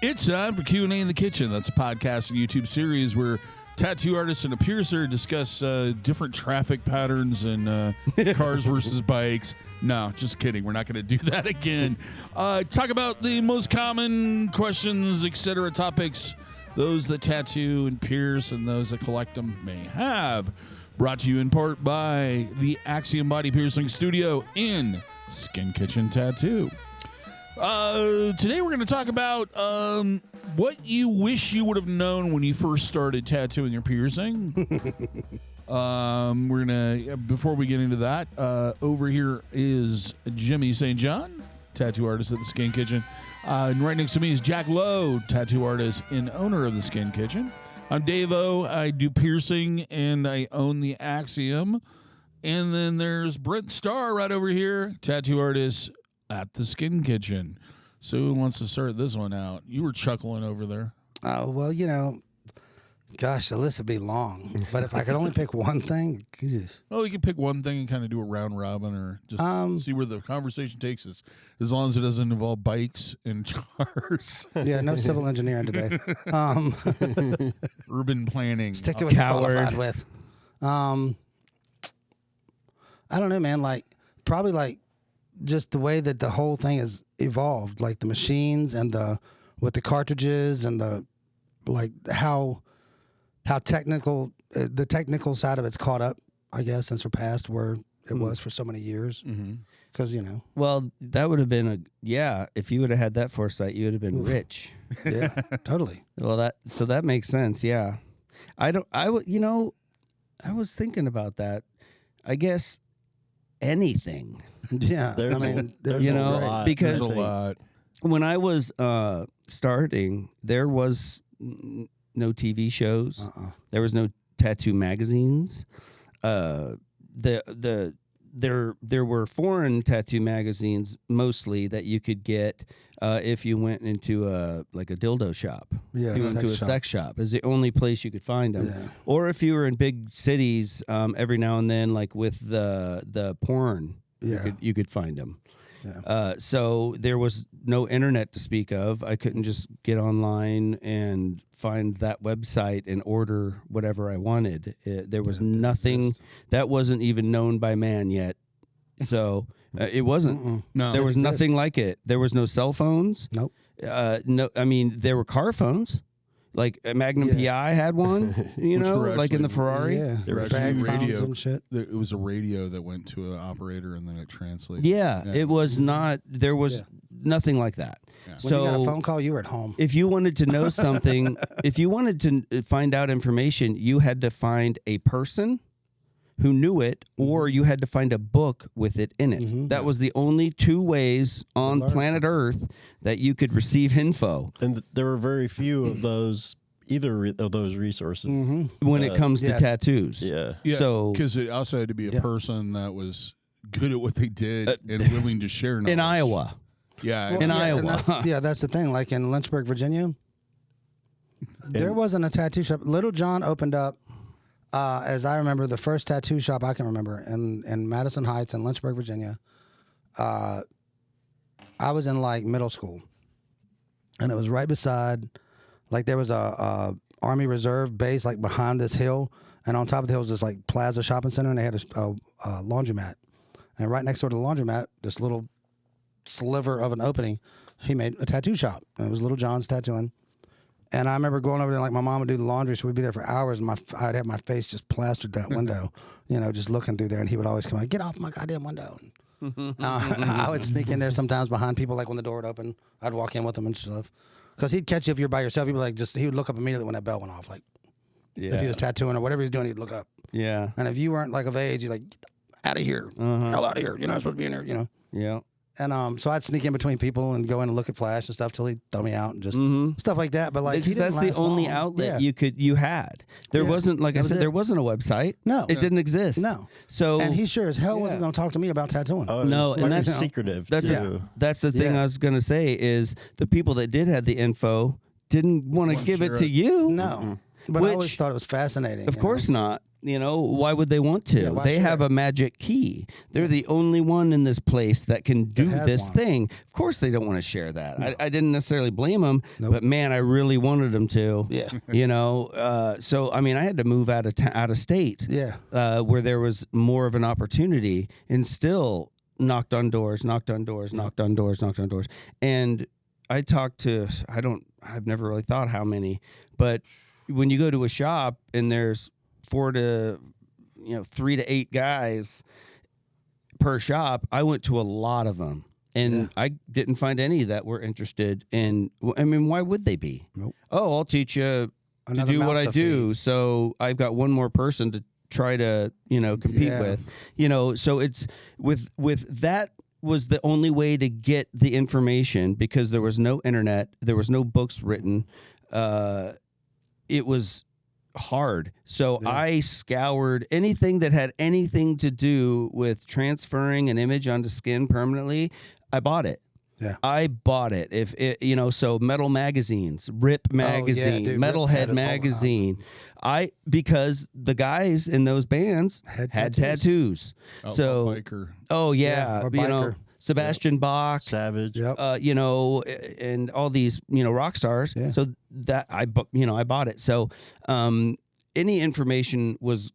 It's time for Q&A in the Kitchen. That's a podcast and YouTube series where tattoo artists and a piercer discuss different traffic patterns and cars versus bikes. No, just kidding. We're not going to do that again. Talk about the most common questions, etc. topics, those that tattoo and pierce and those that collect them may have. Brought to you in part by the Axiom Body Piercing Studio in Skin Kitchen Tattoo. Today we're going to talk about what you wish you would have known when you first started tattooing or piercing. We're gonna, before we get into that, over here is Jimmy St. John, tattoo artist at the Skin Kitchen. And right next to me is Jack Lowe, tattoo artist and owner of the Skin Kitchen. I'm DaVo. I do piercing and I own the Axiom. And then there's Brent Starr right over here, tattoo artist at the Skin Kitchen. So who wants to start this one out? You were chuckling over there. Well, you know, gosh, the list would be long. But if I could only pick one thing, geez. Well, you can pick one thing and kind of do a round robin or just see where the conversation takes us, as long as it doesn't involve bikes and cars. Yeah, no civil engineering today. Urban planning. Stick to what you're qualified with. I don't know, man. Like, probably like just the way that the whole thing has evolved, like the machines and with the cartridges and the like how technical the technical side of it's caught up, I guess, and surpassed where it was for so many years. Because you know, well, that would have been if you would have had that foresight, you would have been rich. Yeah, totally. Well, that makes sense. Yeah, I was thinking about that. I guess anything. Yeah, there's a lot. Because there's a lot. When I was starting, there was no TV shows. There was no tattoo magazines. There were foreign tattoo magazines mostly that you could get if you went into a dildo shop. Yeah, if you went to a sex shop is the only place you could find them. Yeah. Or if you were in big cities, every now and then, like with the porn, you could find them. Yeah. So there was no internet to speak of. I couldn't just get online and find that website and order whatever I wanted. There was nothing that wasn't even known by man yet. So it wasn't. No, there was nothing like it. There was no cell phones. Nope. No, I mean there were car phones. Like a Magnum PI had one, you know, like in the Ferrari. Yeah, there was a radio and shit. It was a radio that went to an operator and then it translated. Yeah, it was not. There was nothing like that. Yeah. When you got a phone call, you were at home. If you wanted to know something, if you wanted to find out information, you had to find a person who knew it, or you had to find a book with it in it. That was the only two ways on planet Earth that you could receive info. And there were very few of those, either of those resources. When it comes to tattoos. Yeah. So, because it also had to be a person that was good at what they did and willing to share knowledge. In Iowa. Yeah. In Iowa. That's the thing. Like in Lynchburg, Virginia, there wasn't a tattoo shop. Little John opened up, as I remember, the first tattoo shop I can remember in Madison Heights in Lynchburg, Virginia. I was in like middle school, and it was right beside, like there was a Army Reserve base like behind this hill, and on top of the hill was this like Plaza Shopping Center, and they had a laundromat, and right next door to the laundromat, this little sliver of an opening, he made a tattoo shop, and it was Little John's Tattooing. And I remember going over there, like my mom would do the laundry, so we'd be there for hours, and I'd have my face just plastered that window, you know, just looking through there, and he would always come out, get off my goddamn window. I would sneak in there sometimes behind people, like when the door would open, I'd walk in with them and stuff. Because he'd catch you if you're by yourself. He'd be like, he would look up immediately when that bell went off, like if he was tattooing or whatever he was doing, he'd look up. Yeah. And if you weren't like of age, he'd like, get out of here, hell out of here, you're not supposed to be in here, you know. Yeah. And so I'd sneak in between people and go in and look at Flash and stuff till he'd throw me out and just stuff like that. But like that's the only outlet you had. There wasn't, like I said, there wasn't a website. No, it didn't exist. No. So and he sure as hell wasn't going to talk to me about tattooing. No, and that's secretive. That's the thing I was going to say is the people that did have the info didn't want to give it to you. No. But I always thought it was fascinating. Of course not. You know, why would they want to? Yeah, why they should have I? a magic key. They're the only one in this place that can do has this one. thing. Of course, they don't want to share that. I didn't necessarily blame them, Nope. but man, I really wanted them to. Yeah. You know, so I mean, I had to move out of state. Yeah. Where there was more of an opportunity, and still knocked on doors, and I talked to I've never really thought how many, but when you go to a shop and there's 3 to 8 guys per shop, I went to a lot of them, and I didn't find any that were interested in. I mean, why would they be? Nope. Oh, I'll teach you Another to do mouth what I to do. feed. So I've got one more person to try to compete Yeah. with. So it's with that was the only way to get the information, because there was no internet, there was no books written. It was hard. So I scoured anything that had anything to do with transferring an image onto skin permanently. I bought it. Yeah. I bought it. If it, so Metal magazines, Rip magazine, dude, Rip had Metalhead it. magazine. Because the guys in those bands had tattoos. Oh, So biker. oh yeah, or biker. Sebastian Bach, Savage. Yep. and all these, rock stars. Yeah. So that I bought it. So any information was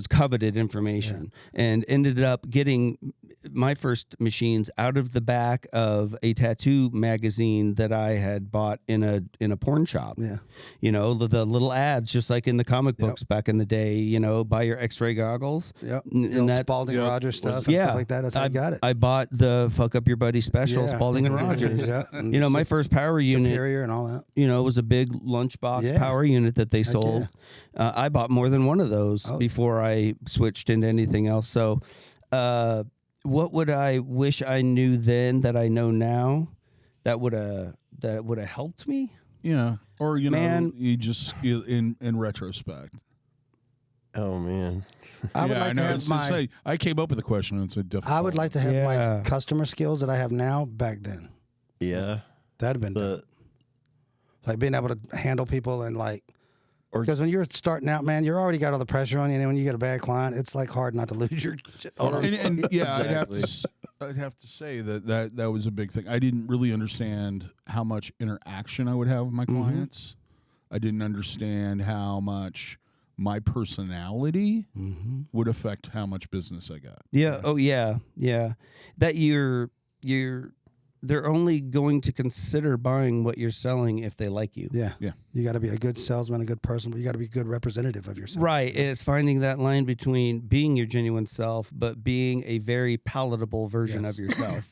coveted information, and ended up getting my first machines out of the back of a tattoo magazine that I had bought in a porn shop. Yeah. The little ads, just like in the comic books back in the day, buy your X-ray goggles. Yep. And that's Spalding Rogers stuff and stuff like that. That's how I got it. I bought the Fuck Up Your Buddy special, Yeah. Spalding and Rogers. Yeah. And My first power unit, Superior and all that. was a big lunchbox Yeah. power unit that they sold. I bought more than one of those before I switched into anything else. So, what would I wish I knew then that I know now that would have helped me? Yeah. Or, Man. in retrospect. Oh man. I would Yeah, like I to know. have It's my. just like, I came up with a question. And it's a difficult. I would like to have Yeah. my customer skills that I have now back then. Yeah. That'd have been The like being able to handle people and like. Or- Because when you're starting out, man, you're already got all the pressure on you, and then when you get a bad client, it's like hard not to lose your shit. And yeah, Exactly. I'd have to say that was a big thing. I didn't really understand how much interaction I would have with my clients. I didn't understand how much my personality would affect how much business I got. Yeah. Oh yeah. Yeah. That they're only going to consider buying what you're selling if they like you. Yeah. Yeah. You got to be a good salesman, a good person, but you got to be a good representative of yourself. Right. And it's finding that line between being your genuine self, but being a very palatable version of yourself.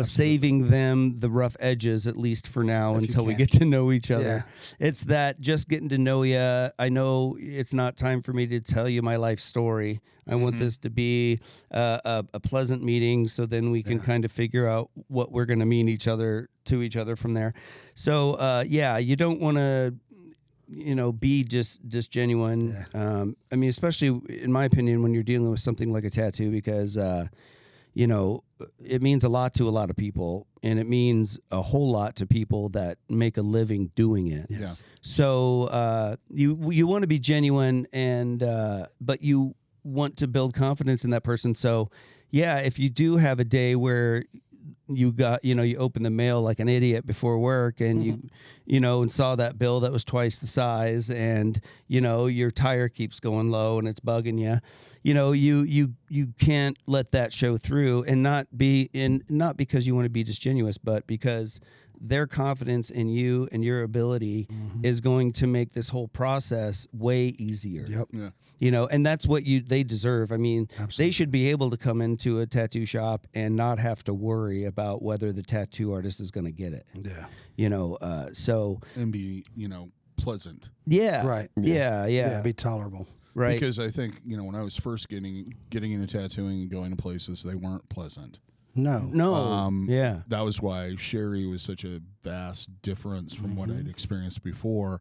Saving them the rough edges, at least for now, until we can. get to know each other. Yeah. It's that just getting to know you. I know it's not time for me to tell you my life story. I want this to be a pleasant meeting, so then we can kind of figure out what we're going to mean to each other from there. So, you don't want to, be just genuine. Yeah. I mean, especially in my opinion, when you're dealing with something like a tattoo, because it means a lot to a lot of people, and it means a whole lot to people that make a living doing it. Yes. Yeah. So you want to be genuine, and but you want to build confidence in that person. So if you do have a day where you got, you open the mail like an idiot before work, and and saw that bill that was twice the size, and your tire keeps going low and it's bugging you. You can't let that show through, and not because you want to be disingenuous, but because their confidence in you and your ability is going to make this whole process way easier. Yep. Yeah. And that's what they deserve. I mean, Absolutely. they should be able to come into a tattoo shop and not have to worry about whether the tattoo artist is going to get it. Yeah. So And be, pleasant. yeah. Right. Yeah. Yeah. Be tolerable. Right. Because I think, when I was first getting into tattooing and going to places, they weren't pleasant. No. Yeah. That was why Sherry was such a vast difference from what I'd experienced before.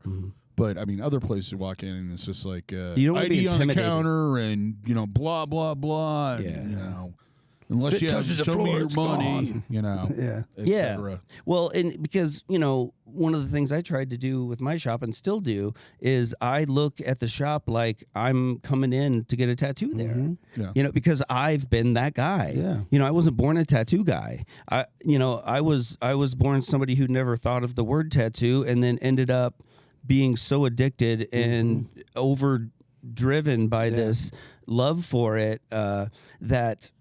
But I mean, other places you walk in and it's just like You don't wanna be ID on the intimidated. counter and blah blah blah. Yeah. And, Unless you have touches the show me floor, your it's money, gone. you know, Yeah. et Yeah. cetera. Well, and because, one of the things I tried to do with my shop and still do is I look at the shop like I'm coming in to get a tattoo there. Yeah. Because I've been that guy. Yeah. I wasn't born a tattoo guy. I was born somebody who never thought of the word tattoo and then ended up being so addicted and overdriven by this love for it that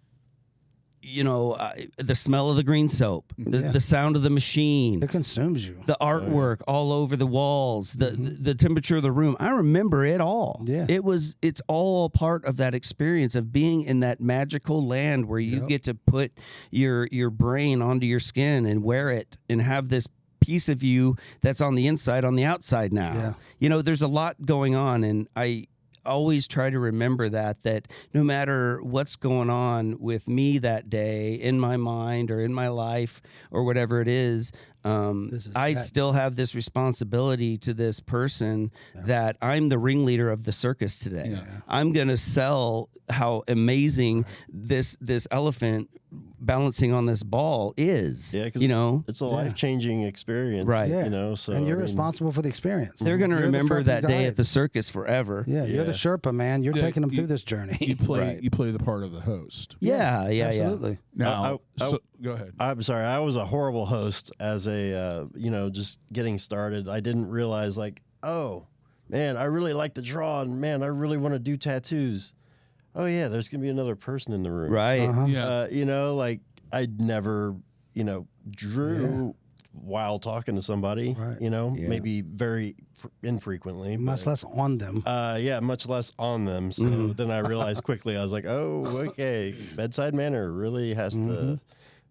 the smell of the green soap, the sound of the machine, It consumes you. the artwork all over the walls, the temperature of the room. I remember it all. Yeah. It's all part of that experience of being in that magical land where you get to put your brain onto your skin and wear it and have this piece of you that's on the inside, on the outside now. There's a lot going on, and I always try to remember that no matter what's going on with me that day in my mind or in my life or whatever it is, I still have this responsibility to this person that I'm the ringleader of the circus today. I'm going to sell how amazing this elephant balancing on this ball is. Yeah, because it's a life-changing experience. Right. Yeah. So and you're responsible for the experience. They're going to remember that day at the circus forever. Yeah, you're the Sherpa, man. You're taking them through this journey. You play the part of the host. Yeah. Absolutely. Now, go ahead. I'm sorry. I was a horrible host as a, just getting started. I didn't realize, oh, man, I really like to draw, and, man, I really want to do tattoos. Oh, yeah, there's going to be another person in the room. Right. Yeah. I'd never, drew while talking to somebody, maybe very infrequently. Much less on them. Much less on them. So then I realized quickly, I was like, oh, okay, bedside manner really has to...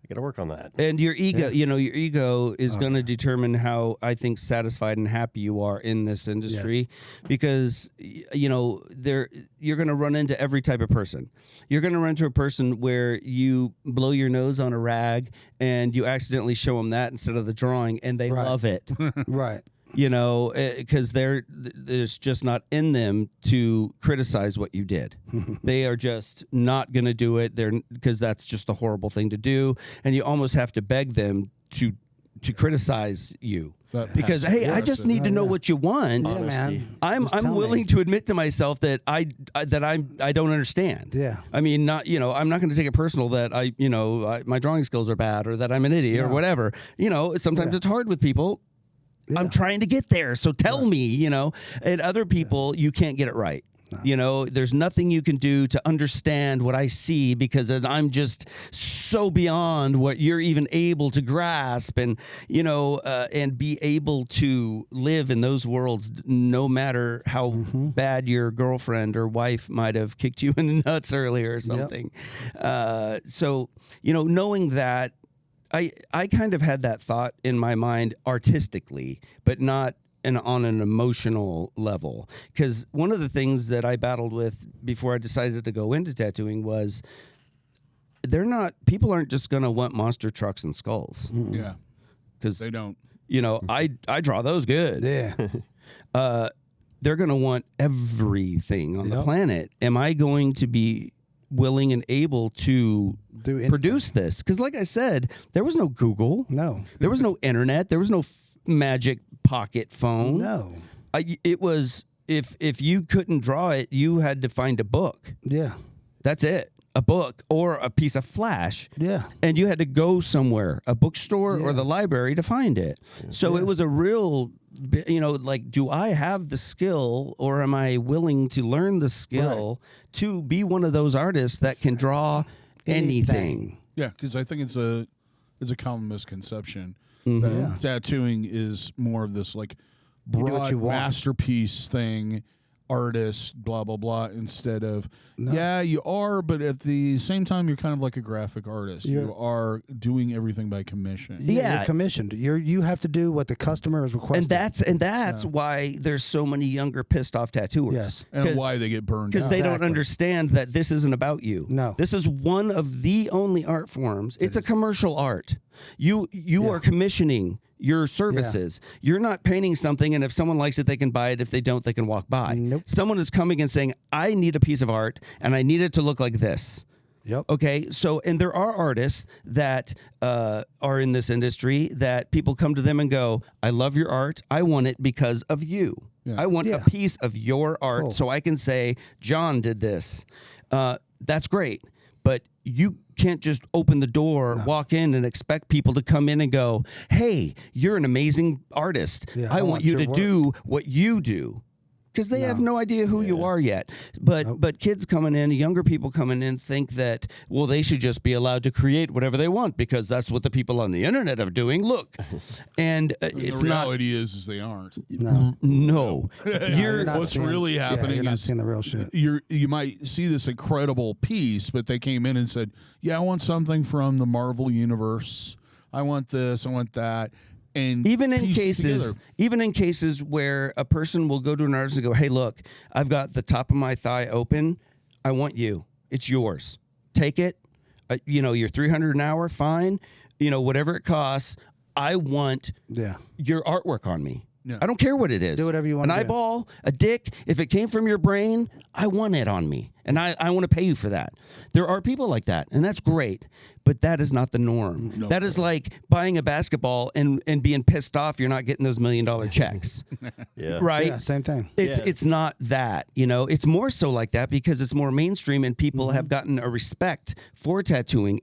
I got to work on that. And your ego, your ego is going to determine how, I think, satisfied and happy you are in this industry, because you're going to run into every type of person. You're going to run into a person where you blow your nose on a rag and you accidentally show them that instead of the drawing, and they love it. Right. Because there's just not in them to criticize what you did. They are just not going to do it. Because that's just a horrible thing to do, and you almost have to beg them to criticize you. Because I just need to know what you want. Yeah, man. I'm willing to admit to myself that I don't understand. Yeah. I mean, I'm not going to take it personal that my drawing skills are bad or that I'm an idiot or whatever. Sometimes it's hard with people. Yeah. I'm trying to get there, so tell me, And other people, you can't get it right. No. There's nothing you can do to understand what I see, because I'm just so beyond what you're even able to grasp, and and be able to live in those worlds, no matter how bad your girlfriend or wife might have kicked you in the nuts earlier or something. So knowing that. I kind of had that thought in my mind artistically, but not on an emotional level. Because one of the things that I battled with before I decided to go into tattooing was people aren't just going to want monster trucks and skulls. Yeah. Because they don't. I draw those good. Yeah. They're going to want everything on the planet. Am I going to be willing and able to produce this? Because like I said, there was no Google. No. There was no internet. There was no magic pocket phone. No. It was, if you couldn't draw it, you had to find a book. Yeah. That's it. A book or a piece of flash. Yeah. And you had to go somewhere, a bookstore or the library, to find it. So it was a real, do I have the skill, or am I willing to learn the skill to be one of those artists that can draw anything? Yeah, because I think it's a common misconception that tattooing is more of this broad masterpiece thing, artist, blah blah blah, instead of you are, but at the same time you're kind of like a graphic artist. You are doing everything by commission. You're commissioned. You have to do what the customer is requesting. And that's why there's so many younger pissed off tattooers. Yes. And why they get burned because they don't understand that this isn't about you. No. This is one of the only art forms. It's a commercial art. You are commissioning your services. You're not painting something, and if someone likes it, they can buy it. If they don't, they can walk by. Nope. Someone is coming and saying, I need a piece of art, and I need it to look like this. Yep. Okay, so and there are artists that are in this industry that people come to them and go, "I love your art. I want it because of you. I want a piece of your art, so I can say John did this." That's great, but you can't just open the door, walk in, and expect people to come in and go, "Hey, you're an amazing artist. I want you to do what you do." Because they have no idea who you are yet. But kids coming in, younger people coming in, think that, well, they should just be allowed to create whatever they want because that's what the people on the internet are doing. Look. And it's the reality is they aren't. No. You're not what's seeing, really happening you're not is seeing the real shit. you might see this incredible piece, but they came in and said, "Yeah, I want something from the Marvel universe. I want this, I want that." And even in cases where a person will go to an artist and go, "Hey, look, I've got the top of my thigh open. I want you. It's yours. Take it. You're $300 an hour. Fine. Whatever it costs. I want your artwork on me. Yeah. I don't care what it is. Do whatever you want. An eyeball, a dick. If it came from your brain, I want it on me, and I want to pay you for that." There are people like that, and that's great, but that is not the norm. No. That is like buying a basketball and being pissed off you're not getting those $1 million checks. Right? Yeah, same thing. It's not that, It's more so like that because it's more mainstream and people have gotten a respect for tattooing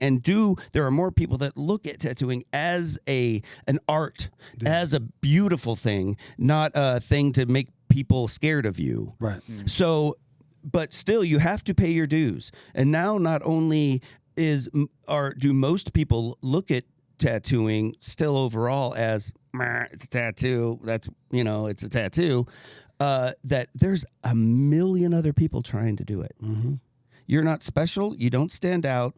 there are more people that look at tattooing as an art, as a beautiful thing, not a thing to make people scared of you. Right. So, but still you have to pay your dues. And now not only do most people look at tattooing still overall as it's a tattoo, that's it's a tattoo, that there's a million other people trying to do it. You're not special, you don't stand out,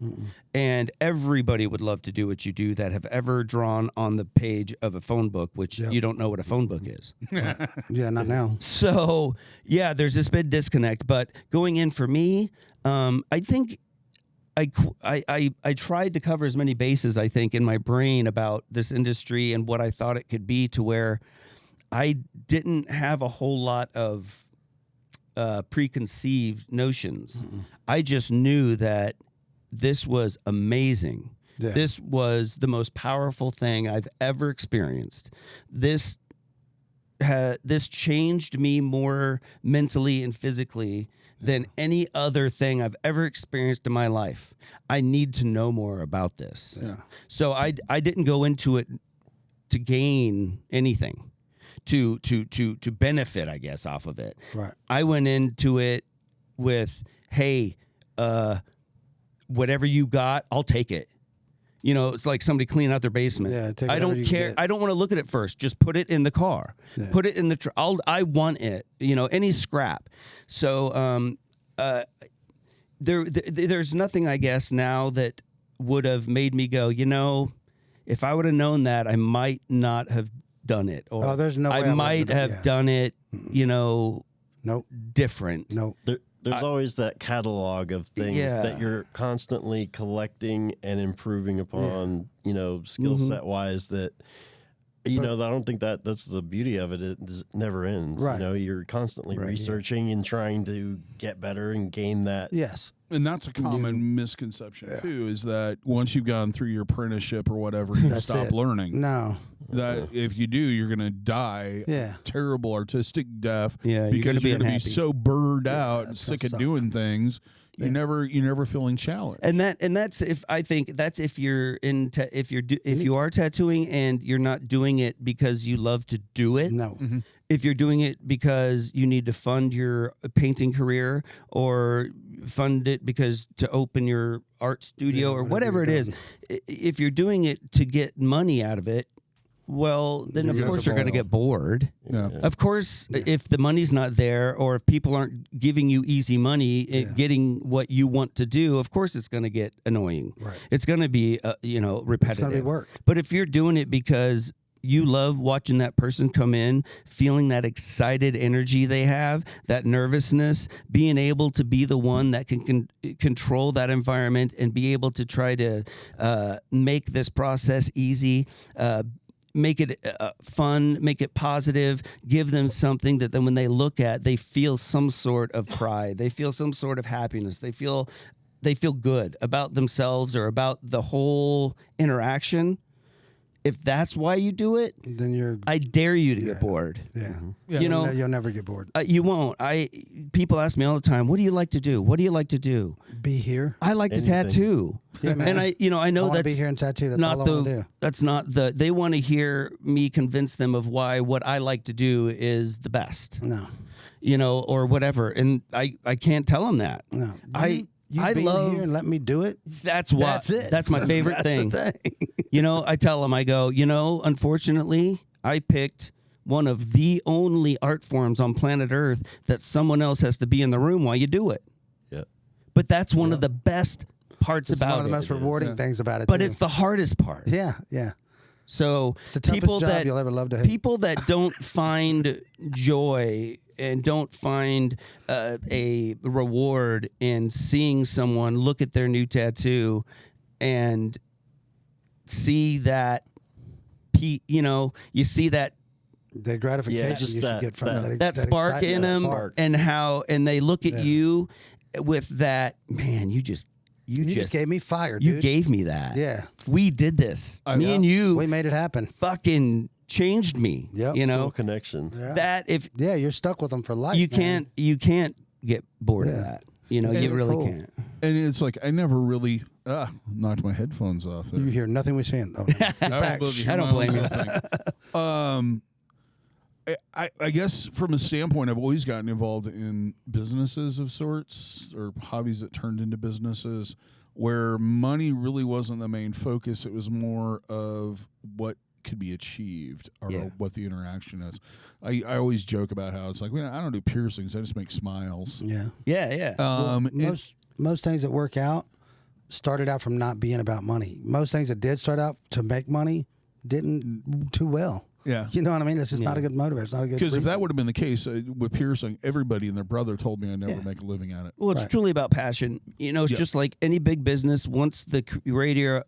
and everybody would love to do what you do that have ever drawn on the page of a phone book, which you don't know what a phone book is. Yeah, not now. So there's this big disconnect, but going in for me, I think I tried to cover as many bases, I think, in my brain about this industry and what I thought it could be, to where I didn't have a whole lot of preconceived notions. I just knew that this was amazing. Yeah. This was the most powerful thing I've ever experienced. This changed me more mentally and physically than any other thing I've ever experienced in my life. I need to know more about this. Yeah. So I didn't go into it to gain anything, to benefit, I guess, off of it. Right. I went into it with, hey, whatever you got, I'll take it. It's like somebody cleaning out their basement. Yeah, I don't care. I don't want to look at it first. Just put it in the car. Yeah. Put it in the. I want it. Any scrap. So there's nothing, I guess, now that would have made me go, if I would have known that, I might not have done it. Or there's no way I might have done it. Nope. Different. Nope. There's always that catalog of things that you're constantly collecting and improving upon, skill set wise, that, I don't think that's the beauty of it. It never ends. Right. You're constantly researching and trying to get better and gain that. Yes. And that's a common misconception, too, is that once you've gone through your apprenticeship or whatever, you stop learning. No. That if you do, you're going to die terrible artistic death because you're going to be so burned out and sick of doing things. You're never feeling challenged. And that's if you're if you are tattooing and you're not doing it because you love to do it. No. If you're doing it because you need to fund your painting career or fund it because to open your art studio or whatever it is, if you're doing it to get money out of it, well, then of course you're going to get bored. Yeah. Of course, if the money's not there or if people aren't giving you easy money, getting what you want to do, of course it's going to get annoying. Right. It's going to be, repetitive. It's going to be work. But if you're doing it because you love watching that person come in, feeling that excited energy they have, that nervousness, being able to be the one that can control that environment and be able to try to make this process easy, make it fun, make it positive, give them something that then when they look at, they feel some sort of pride. They feel some sort of happiness. They feel they feel good about themselves or about the whole interaction, if that's why you do it, then I dare you to get bored. Yeah. Yeah. You know, You'll never get bored. you won't. People ask me all the time, "What do you like to do? What do you like to do?" Be here. I like to Anything. tattoo. Yeah, man. And I know I want to that's be here and tattoo. That's not all I want to do. that's not the. They want to hear me convince them of why what I like to do is the best. No. Or whatever, and I can't tell them that. No. You I being love. here and let me do it. That's what. That's it. That's my favorite That's thing. the thing. I tell them, I go, unfortunately, I picked one of the only art forms on planet Earth that someone else has to be in the room while you do it. Yep. But that's one of the best parts It's about one of the it. most rewarding things about it. But too. it's the hardest part. Yeah, yeah. So It's the toughest people job that you'll ever love to hate. people that don't find joy and don't find a reward in seeing someone look at their new tattoo and see that, you see that the gratification just you should get from it. that spark in excitement. them, and they look at Yeah. you with that, man. You just gave me fire, you dude. gave me that. Yeah. We did this. Me yeah. and you We made it happen. fucking changed me. Yep. Cool connection. Yeah. That if Yeah, you're stuck with them for life. you man. can't get bored of Yeah. that. You They're really cool. can't. And it's like I never really knocked my headphones off. There. You hear nothing we're saying. Oh, no. I don't blame you. I guess from a standpoint, I've always gotten involved in businesses of sorts or hobbies that turned into businesses where money really wasn't the main focus. It was more of what could be achieved or what the interaction is. I always joke about how it's like, I don't do piercings. I just make smiles. Yeah. Yeah. Most things that work out started out from not being about money. Most things that did start out to make money didn't too well. Yeah. You know what I mean? It's just not a good motivator. It's not a good Because if reason. that would have been the case with piercing, everybody and their brother told me I'd never make a living at it. Well, it's truly about passion. It's just like any big business. Once the creator,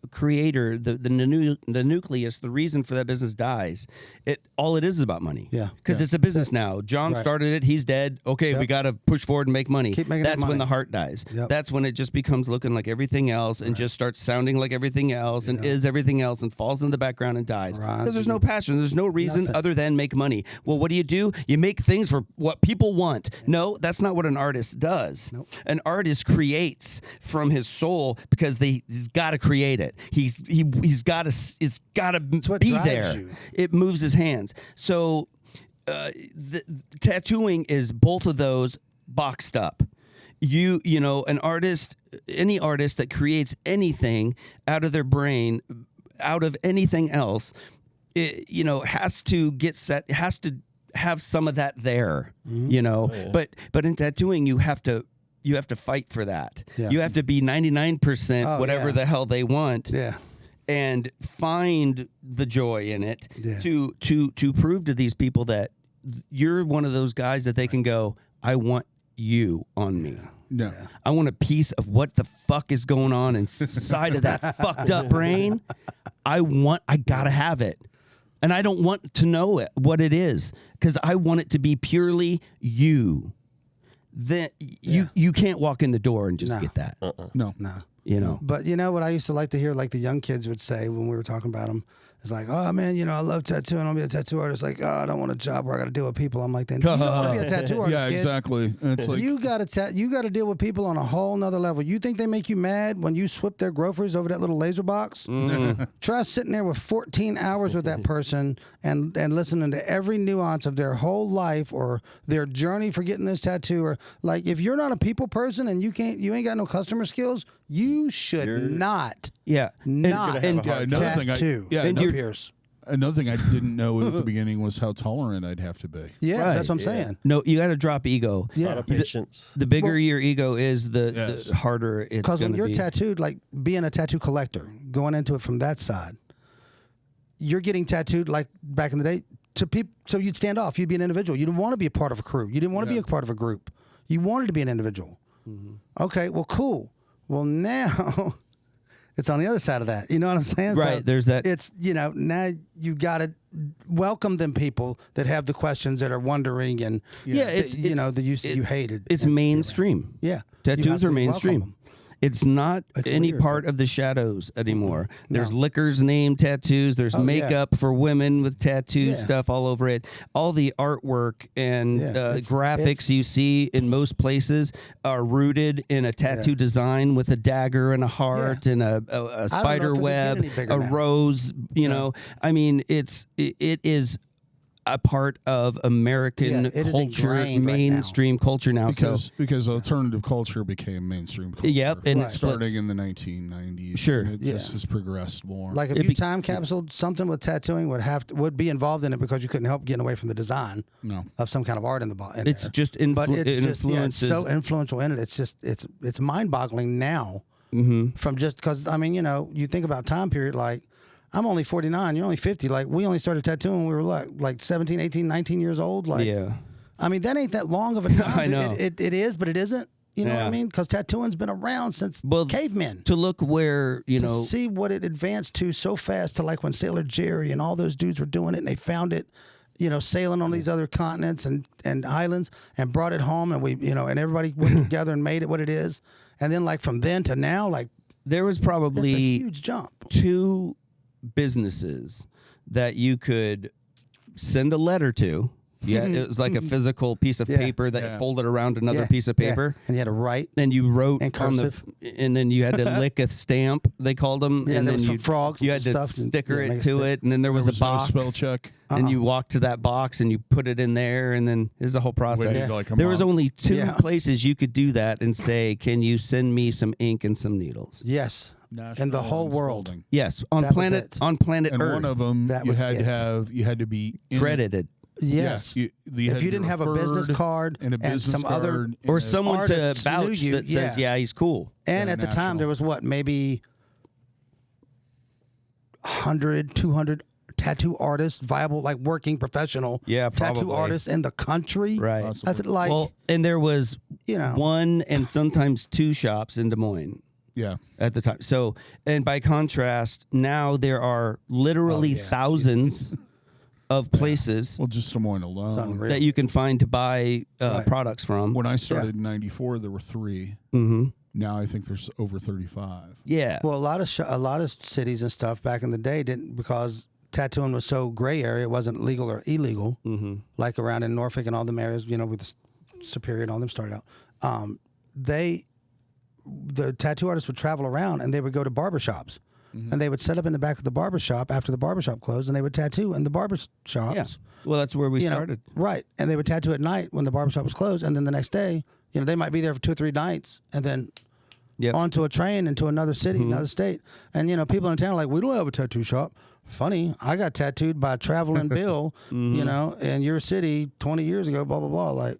the nucleus, the reason for that business dies, all it is about money. Yeah. Because it's a business now. John started it. He's dead. Okay, we got to push forward and make money. Keep making That's that when money. the heart dies. Yep. That's when it just becomes looking like everything else and just starts sounding like everything else and is everything else and falls in the background and dies. Because there's no passion. There's no reason other than make money. Well, what do? You make things for what people want. No, that's not what an artist does. Nope. An artist creates from his soul because he's got to create it. He's got to what be drives there. you. It moves his hands. So the tattooing is both of those boxed up. An artist, any artist that creates anything out of their brain, out of anything else, has to get set, has to have some of that there, but in tattooing you have to fight for that. Yeah. You have to be 99% whatever the hell they want. Yeah. And find the joy in it Yeah. to prove to these people that you're one of those guys that they can go, I want you on me. No. I want a piece of what the fuck is going on inside of that fucked up brain. I gotta have it. And I don't want to know what it is because I want it to be purely you. Then you can't walk in the door and just get that. No. But you know what I used to like to hear, like the young kids would say when we were talking about them, it's like, oh man, I love tattooing. I'll be a tattoo artist. Like, oh, I don't want a job where I got to deal with people. I'm like, then you don't want to be a tattoo artist. Yeah, kid. exactly. And it's like You got to deal with people on a whole nother level. You think they make you mad when you swip their groceries over that little laser box? Try sitting there with 14 hours with that person and listening to every nuance of their whole life or their journey for getting this tattoo. Or like, if you're not a people person and you ain't got no customer skills, you should not. Yeah. Not another thing tattoo. Pierce. Another thing I didn't know at the beginning was how tolerant I'd have to be. Yeah, Right. that's what I'm saying. No, you got to drop ego. A lot of patience. The bigger your ego is, the harder it's Because going when to you're be. tattooed, like being a tattoo collector, going into it from that side, you're getting tattooed like back in the day to people. So you'd stand off. You'd be an individual. You didn't want to be a part of a crew. You didn't want to be a part of a group. You wanted to be an individual. Okay, well, cool. Well, now it's on the other side of that. You know what I'm saying? Right, So there's that. It's, now you got to welcome them people that have the questions that are wondering and, Yeah, it's you hated. It's mainstream. Yeah. Tattoos are mainstream. It's not any weird, part of the shadows anymore. There's liquors named tattoos. There's makeup for women with tattoo stuff all over it. All the artwork and graphics you see in most places are rooted in a tattoo design with a dagger and a heart and a spider web, a rose. You know, I mean, it is a part of American culture, mainstream culture now. Because alternative culture became mainstream culture. Yep, and it's starting in the 1990s. Sure, and it just has progressed more. Like if you time capsuled something with tattooing, would be involved in it because you couldn't help getting away from the design of some kind of art in the bottom. It's just it's so influential in it. It's just it's mind boggling now. From just because I mean you think about time period like. I'm only 49. You're only 50. Like, we only started tattooing when we were like 17, 18, 19 years old. Like, I mean, that ain't that long of a time. I know. It is, but it isn't. You know what I mean? Because tattooing's been around since cavemen. To look where, to see what it advanced to so fast to like when Sailor Jerry and all those dudes were doing it and they found it, sailing on these other continents and islands and brought it home and we, and everybody went together and made it what it is. And then like from then to now, like. There was probably that's a huge jump. 2 businesses that you could send a letter to. Yeah, it was like a physical piece of paper that folded around another piece of paper. And you had to write. And you wrote and cursive. And then you had to lick a stamp, they called them. Yeah, and there then was frogs. You had to sticker it to it, and then there was a box. No spell check. And you walked to that box and you put it in there, and then there's the whole process. There was only 2 places you could do that and say, "Can you send me some ink and some needles?" Yes. In the whole world. Yes, on planet and Earth. One of them you had to be credited. Yes. If you didn't have a business card and some other or someone to vouch that says, he's cool. And at the time there was maybe 100, 200 tattoo artists, viable, like working professional tattoo artists in the country. Right. And there was 1 and sometimes 2 shops in Des Moines. Yeah. At the time. So, and by contrast, now there are literally thousands of places. Well, just Des Moines alone. That you can find to buy products from. When I started in 94, there were 3. Now I think there's over 35. Yeah. Well, a lot of cities and stuff back in the day didn't, because tattooing was so gray area, it wasn't legal or illegal. Like around in Norfolk and all them areas, with the Superior and all them started out. The tattoo artists would travel around and they would go to barbershops. And they would set up in the back of the barbershop after the barbershop closed and they would tattoo in the barbershops. Yeah. Well, that's where we started. Right. And they would tattoo at night when the barbershop was closed. And then the next day, they might be there for 2 or 3 nights and then onto a train into another city, another state. And, people in town are like, we don't have a tattoo shop. Funny, I got tattooed by Traveling Bill, in your city 20 years ago, blah, blah, blah. Like,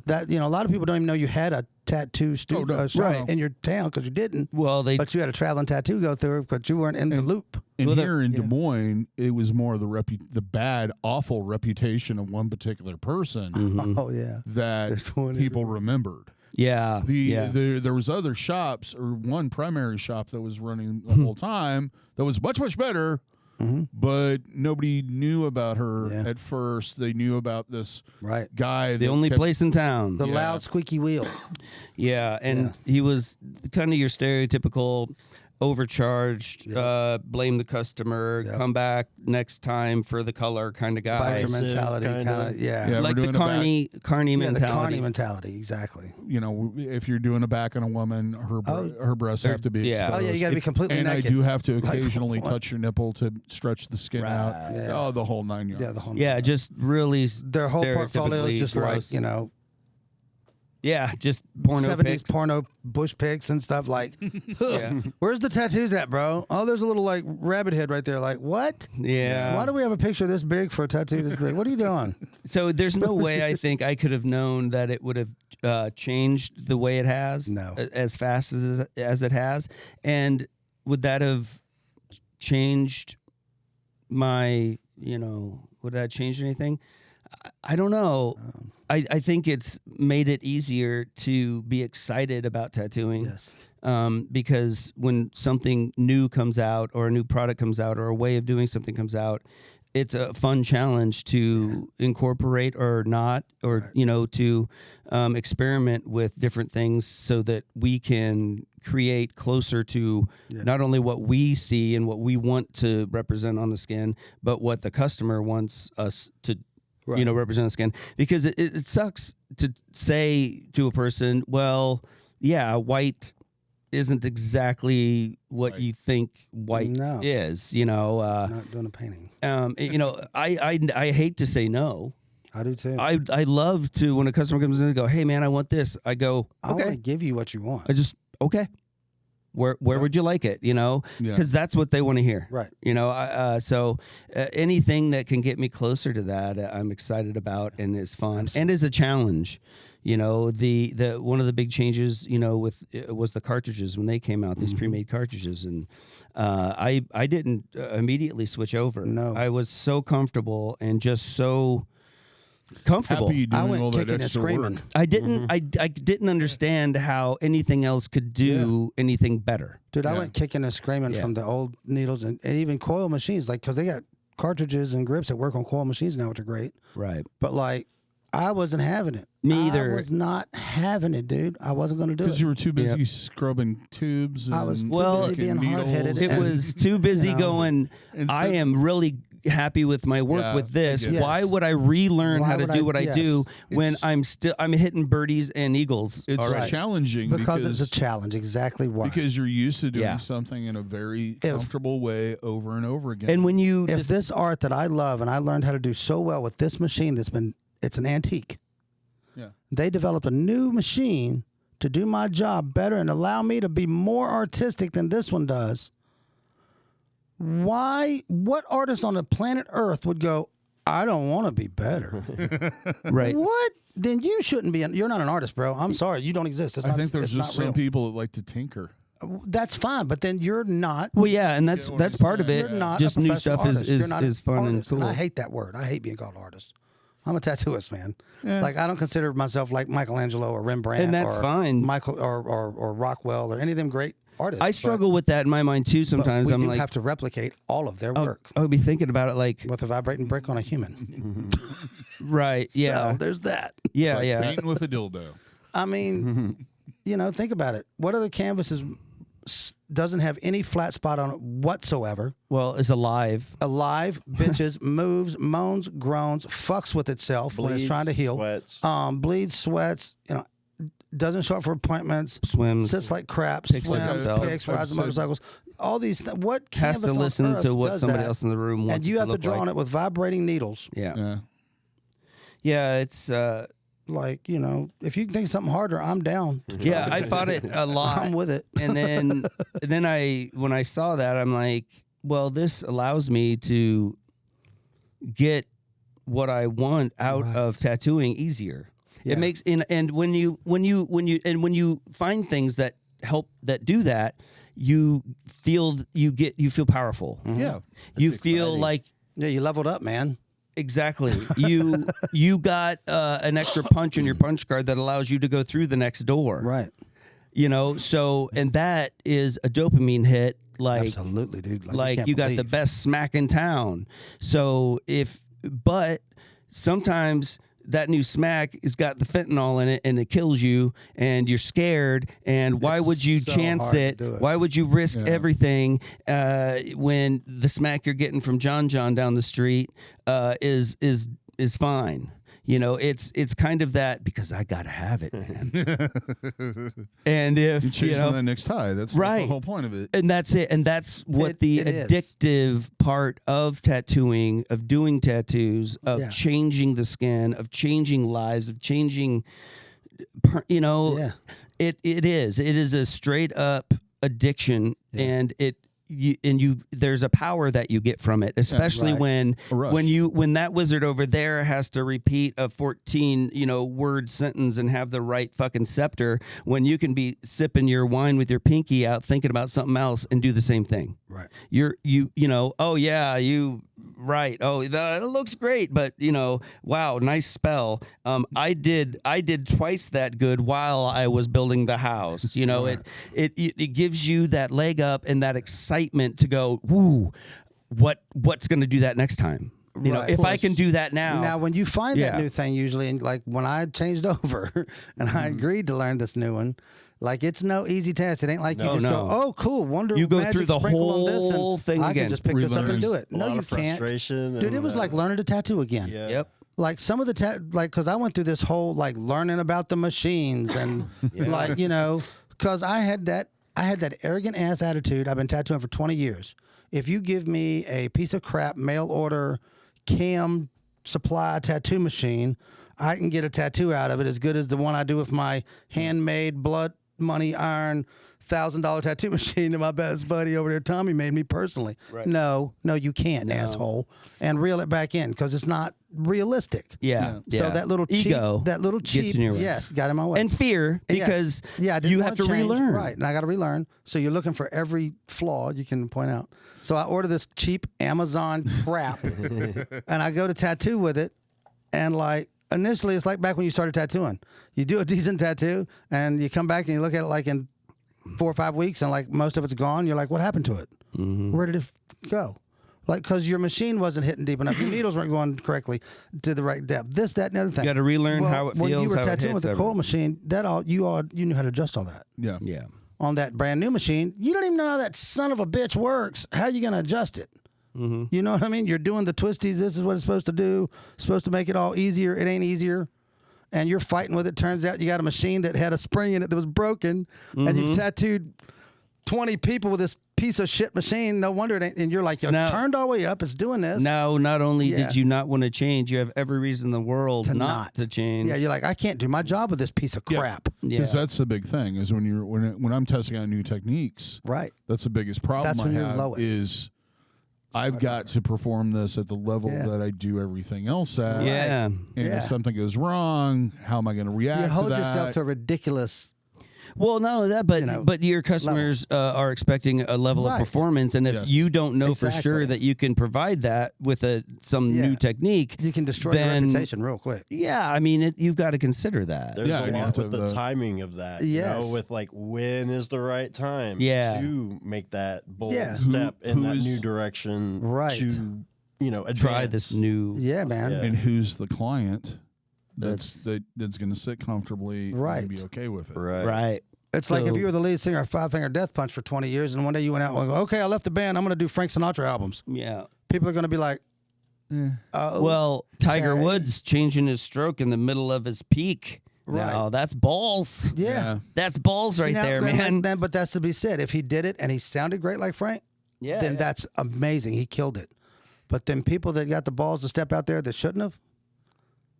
that, a lot of people don't even know you had a tattoo studio shop in your town because you didn't. But you had a traveling tattoo go through, but you weren't in the loop. And here in Des Moines, it was more the bad, awful reputation of one particular person. That people remembered. Yeah. There was other shops, or one primary shop that was running the whole time that was much, much better. But nobody knew about her at first. They knew about this guy. The only place in town. The loud, squeaky wheel. Yeah, and he was kind of your stereotypical overcharged, blame the customer, come back next time for the color kind of guy. Biker mentality, like the carny mentality. The carny mentality, exactly. If you're doing a back on a woman, her breasts have to be exposed. Oh yeah, you got to be completely naked. And I do have to occasionally touch your nipple to stretch the skin out. Yeah. Oh, the whole 9 yards. Yeah, the whole. Yeah, just really. Their whole portfolio is just gross. like Yeah, just porno 70s pics. porno bush pics and stuff like. Where's the tattoos at, bro? Oh, there's a little like rabbit head right there. Like what? Yeah. Why do we have a picture this big for a tattoo this big? What are you doing? So there's no way I think I could have known that it would have changed the way it has. No. As fast as it has, and would that have changed my? Would that change anything? I don't know. I think it's made it easier to be excited about tattooing. Yes. Because when something new comes out or a new product comes out or a way of doing something comes out, it's a fun challenge to incorporate or not, or, to experiment with different things so that we can create closer to not only what we see and what we want to represent on the skin, but what the customer wants us to represent the skin. Because it sucks to say to a person, well, yeah, white isn't exactly what you think white is, not doing a painting. I hate to say no. I do too. I love to, when a customer comes in and go, hey man, I want this. I go, I want okay. to give you what you want. I just, okay. Where would you like it? Because that's what they want to hear. Right. So anything that can get me closer to that, I'm excited about and is fun. Absolutely. And is a challenge. The one of the big changes, was the cartridges when they came out, these pre-made cartridges, and I didn't immediately switch over. No, I was so comfortable and just so comfortable. Happy doing I went all that kicking and extra screaming. work. I didn't. I didn't understand how anything else could do anything better. Dude, I went kicking and screaming from the old needles and even coil machines, because they got cartridges and grips that work on coil machines now, which are great. Right. But I wasn't having it. Me either. I was not having it, dude. I wasn't going to do it. Because you were too busy scrubbing tubes. And I was too busy being hard-headed. It was too busy going, I am really happy with my work with this. Yes. Why would I relearn Why how to would do what I do when It's- I'm hitting birdies and eagles? It's already? challenging because it's a challenge. Exactly why. Because you're used to doing something in a very comfortable way over and over again. And when you if this art that I love and I learned how to do so well with this machine it's an antique. Yeah. They developed a new machine to do my job better and allow me to be more artistic than this one does. What artist on the planet Earth would go, I don't want to be better? right. What? Then you shouldn't be. You're not an artist, bro. I'm sorry. You don't exist. I think there's just some people that like to tinker. That's fine, but then you're not. Well, yeah, and that's part of it. You're not Just a new professional stuff artist. You're not is an fun and artist. cool. And I hate that word. I hate being called artist. I'm a tattooist, man. Like, I don't consider myself like Michelangelo or Rembrandt, and that's or fine. Michael or Rockwell or any of them great artists. I struggle with that in my mind too. Sometimes we I'm do like, have to replicate all of their work I would be thinking about it like, with a vibrating brick on a human. right? Yeah, So there's that. yeah, Like yeah. painting with a dildo. I mean, think about it. What other canvases doesn't have any flat spot on it whatsoever? Well, it's alive. Alive, bitches, moves, moans, groans, fucks with itself when it's trying to heal. Sweats. Bleeds, sweats, doesn't show up for appointments, Swims. sits like crap, Picks like swims, himself. picks, rides the motorcycles. All these, what Has canvas to on listen earth to what does somebody that? else in the room wants. And you it have to look draw like. on it with vibrating needles. Yeah, yeah. It's Like, if you can think of something harder, I'm down. yeah. I fought it a lot. I'm with it. And then when I saw that, I'm like, well, this allows me to get what I want out of tattooing easier. Yeah. It makes and when you find things that help that do that, you feel powerful. Yeah. You feel like Yeah, you leveled up, man. exactly. You got an extra punch in your punch card that allows you to go through the next door. Right. So and that is a dopamine hit. Like Absolutely, dude. like you got the best smack in town. So but sometimes that new smack has got the fentanyl in it and it kills you and you're scared. And why would you so chance hard to it? do it. Why would you risk everything when the smack you're getting from John down the street is fine? It's kind of that because I gotta have it, man. And if You chase on that next high. That's the whole point of it. and that's it. And that's what the it is. addictive part of tattooing, of doing tattoos, of Yeah. changing the skin, of changing lives, of changing, Yeah. it is a straight up addiction, and there's a power that you get from it, especially right. when that wizard over there has to repeat a 14 word sentence and have the right fucking scepter, when you can be sipping your wine with your pinky out thinking about something else and do the same thing. Right. Oh yeah, right. Oh, that looks great, but wow, nice spell. I did twice that good while I was building the house. It gives you that leg up and that excitement to go, woo, what's going to do that next time? Right. If I can do that now. Now, when you find that Yeah. new thing, usually, and like when I changed over and I agreed to learn this new one, Like, it's no easy test. It ain't like you No, just no. go, oh, cool, wonder You go magic through the sprinkle on this, whole and thing I again. can just pick this up and Relearn. do it. A No, lot you of can't. frustration Dude, and, it was like learning to tattoo again. Yeah. Yep. Like some of the like, because I went through this whole like learning about the machines and like, you know, because I had that arrogant ass attitude. I've been tattooing for 20 years. If you give me a piece of crap mail order cam supply tattoo machine, I can get a tattoo out of it as good as the one I do with my handmade blood money iron $1,000 tattoo machine that my best buddy over there, Tommy, made me personally. Right. No, you can't, asshole, and reel it back in because it's not realistic. Yeah. So that little cheap, ego cheap, in your way. yes, got in my way. And fear, because I didn't you wanna have to change, relearn. right? And I got to relearn. So you're looking for every flaw you can point out. So I order this cheap Amazon crap, and I go to tattoo with it, and like initially it's like back when you started tattooing. You do a decent tattoo, and you come back and you look at it like in 4 or 5 weeks, and like most of it's gone. You're like, what happened to it? Where did it go? Like, because your machine wasn't hitting deep enough, your needles weren't going correctly to the right depth. This, that, and the other thing. You got to relearn how it feels. When you were how it tattooing with hits the coil everything. machine, you knew how to adjust all that. Yeah. Yeah. On that brand new machine, you don't even know how that son of a bitch works. How you gonna adjust it? You know what I mean? You're doing the twisties. This is what it's supposed to do. Supposed to make it all easier. It ain't easier. And you're fighting with it. Turns out you got a machine that had a spring in it that was broken, and you've tattooed 20 people with this piece of shit machine. No wonder it ain't. And you're like, So it's now- turned all the way up. It's doing this. Now, not only Yeah. did you not want to change, you have every reason in the world To not not. to change. Yeah, you're like, I can't do my job with this piece of crap. Yeah. Because that's the big thing is when I'm testing out new techniques. Right. That's the biggest problem That's when I you're have lowest. is I've got to perform this at the level Yeah. that I do everything else at. Yeah. And Yeah. if something goes wrong, how am I going to react You hold to that? yourself to a ridiculous. Well, not only that, but You know, but your customers are expecting a level of Right. performance, and if Yes. you don't know for sure Exactly. that you can provide that with some Yeah. new technique, You can destroy then, your reputation real quick. Yeah, I mean, you've got to consider that. There's Yeah, a and you lot have to with the have the- timing of that. Yes. You know, with like when is the right time Yeah. to make that bold Yeah. step in Who that is- new direction Right. to, advance. Try this new. Yeah, man. Yeah. And who's the client That's that's going to sit comfortably Right. and be okay with it? Right. right. It's like if So- you were the lead singer of Five Finger Death Punch for 20 years, and one day you went out and go, okay, I left the band. I'm going to do Frank Sinatra albums. Yeah. People are going to be like, Well, Tiger okay. Woods changing his stroke in the middle of his peak. Right. Now that's balls. yeah. That's balls right Now, there, then, man. but that's to be said. If he did it and he sounded great like Frank, yeah. then that's amazing. He killed it. But then people that got the balls to step out there that shouldn't have,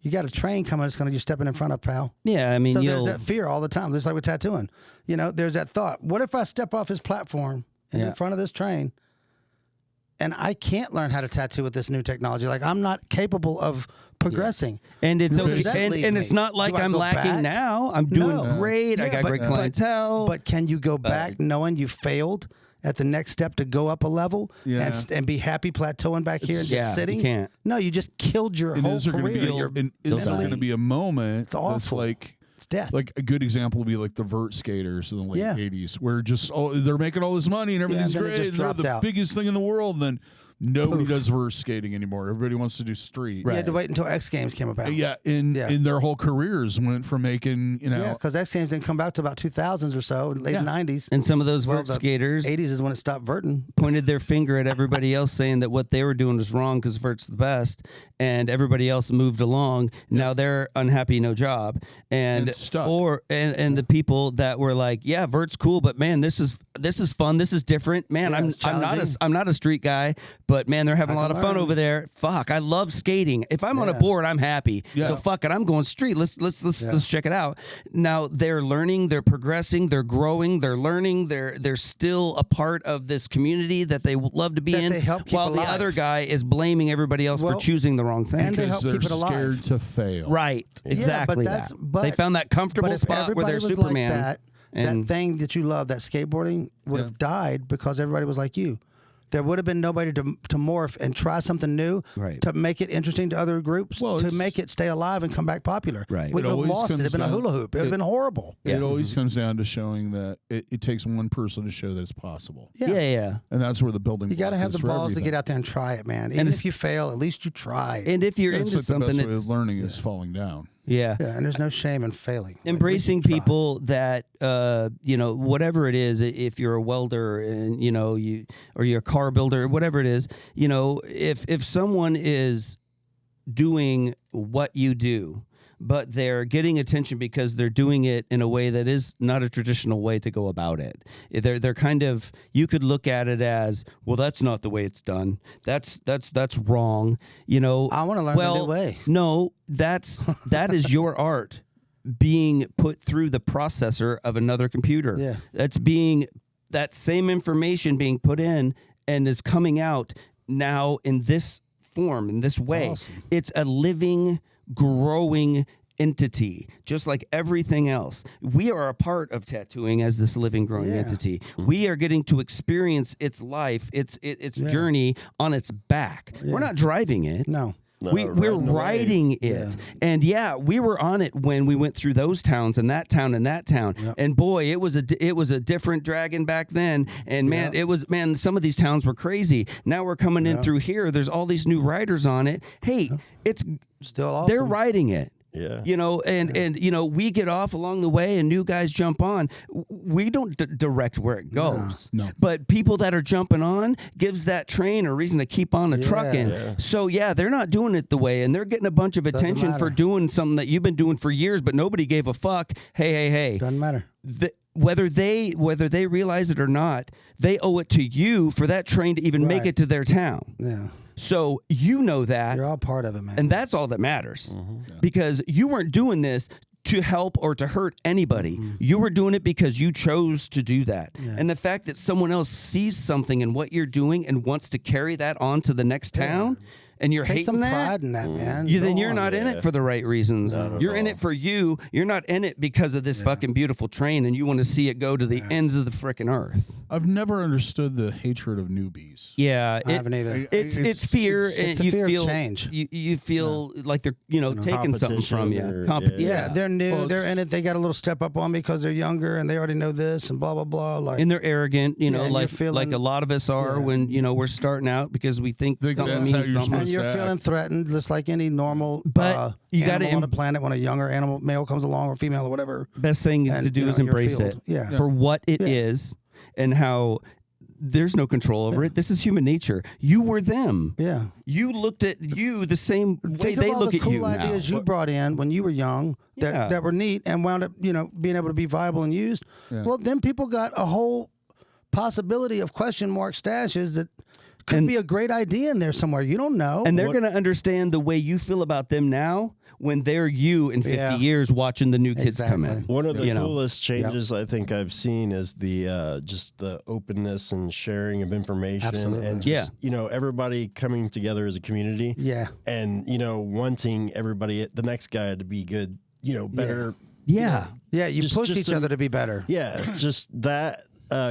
you got a train coming that's going to be stepping in front of, pal. yeah. I mean, So you'll. there's that fear all the time. Just like with tattooing. You know, there's that thought. What if I step off his platform and Yeah. in front of this train and I can't learn how to tattoo with this new technology? Like, I'm not capable of progressing. And it's Where okay, does that and leave it's me? not like Do I I'm go lacking back? now. I'm doing No. great. I Yeah, got but- great but- clientele. But can you go back knowing you failed at the next step to go up a level Yeah. and be happy plateauing back here and Yeah, just you sitting? can't. No, you just killed your And whole is there going to career. be You're is there mentally- going to be a moment that's awful. like it's death. a good example would be like the vert skaters in the late Yeah. 80s where just they're making all this money and everything's and then it great just and they're dropped the out. biggest thing in the world, and then nobody Poof. does vert skating anymore. Everybody wants to do street. You had to wait until X Games came about. Yeah, and Yeah. in their whole careers went from making, Yeah, because X Games didn't come back to about 2000s or so, late Yeah. 90s. and some of those Well, vert the skaters 80s is when it stopped verting. pointed their finger at everybody else, saying that what they were doing was wrong because vert's the best, and everybody else moved along. Now they're unhappy, no job, and stuck. and the people that were like, yeah, vert's cool, but man, this is fun, this is different, man. Yeah, it's challenging. I'm not a street guy, but man, they're having a I lot can of fun learn. over there. Fuck, I love skating. If I'm on a Yeah. board, I'm happy. Yeah. So fuck it, I'm going street. Let's check it out. Now they're learning, they're progressing, they're growing, they're learning, they're still a part of this community that they love to be That in. they help keep while the alive. other guy is blaming everybody else Well, for choosing the wrong thing. and they because help they're keep it alive. scared to fail. Right, exactly that's- that. but- they found that comfortable But if spot where everybody they're was Superman. like that and thing that you love, that skateboarding, would have died because everybody was like you. There would have been nobody to morph and try something new, Right. to make it interesting to other groups, Well, to it's- make it stay alive and come back popular. Right. We It would have always lost it. It'd comes been a down- hula hoop. It would have been horrible. Yeah. It always comes down to showing that it takes one person to show that it's possible. yeah. And that's where the building You got to block have is the for balls to everything. get out there and try it, man. Even it's- if you fail, at least you tried. And if you're That's into like the something, best way it's of learning is falling down. Yeah. Yeah, and there's no shame in failing. Embracing people that whatever it is, if you're a welder and or you're a car builder, whatever it is, if someone is doing what you do, but they're getting attention because they're doing it in a way that is not a traditional way to go about it. They're kind of, you could look at it as, well, that's not the way it's done. That's wrong. I want to learn the new way. No, that is your art being put through the processor of another computer. Yeah. That same information being put in and is coming out now in this form, in this way. Awesome. It's a living, growing entity, just like everything else. We are a part of tattooing as this living, growing entity. We are getting to experience its life, its journey on its back. We're not driving it. No. We're riding it. And we were on it when we went through those towns and that town and that town. Yep. And boy, it was a different dragon back then. And man, some of these towns were crazy. Now we're coming in through here. There's all these new riders on it. Hey, it's still awesome. They're riding it. Yeah. And we get off along the way and new guys jump on. We don't direct where it goes. No. But people that are jumping on gives that train a reason to keep on trucking. Yeah. So they're not doing it the way, and they're getting a bunch of attention for doing something that you've been doing for years, but nobody gave a fuck. Hey. Doesn't matter. Whether they realize it or not, they owe it to you for that train to even make it to their town. Yeah. So that. You're all part of it, man. And that's all that matters. Because you weren't doing this to help or to hurt anybody. You were doing it because you chose to do that. Yeah. And the fact that someone else sees something in what you're doing and wants to carry that on to the next town, and you're Take hating some that, pride in that, man. then you're not in it for the right reasons. You're in it for you. You're not in it because of this fucking beautiful train and you want to see it go to the ends of the frickin' earth. I've never understood the hatred of newbies. Yeah, I haven't either. It's fear, it's and a fear feel of change. You feel like they're taking something from you. They're new. They're in it. They got a little step up on me because they're younger and they already know this and blah blah blah. Like, and they're arrogant, like a lot of us are when we're starting out because we think something means something. And you're feeling threatened, just like any normal but you got on the planet when a younger animal, male comes along or female or whatever. Best thing to do is embrace it for what it is and how there's no control over it. This is human nature. You were them. Yeah. You looked at you the same way they look at you now. Cool ideas you brought in when you were young that were neat and wound up, being able to be viable and used. Yeah. Well, then people got a whole possibility of question mark stashes that could be a great idea in there somewhere. You don't know. And they're going to understand the way you feel about them now when they're you in 50 years watching the new kids come in. One of the coolest changes I think I've seen is the just the openness and sharing of information. Absolutely. And just, everybody coming together as a community. Yeah. And, wanting everybody, the next guy to be good, better. Yeah. You push each other to be better. Yeah. Just that.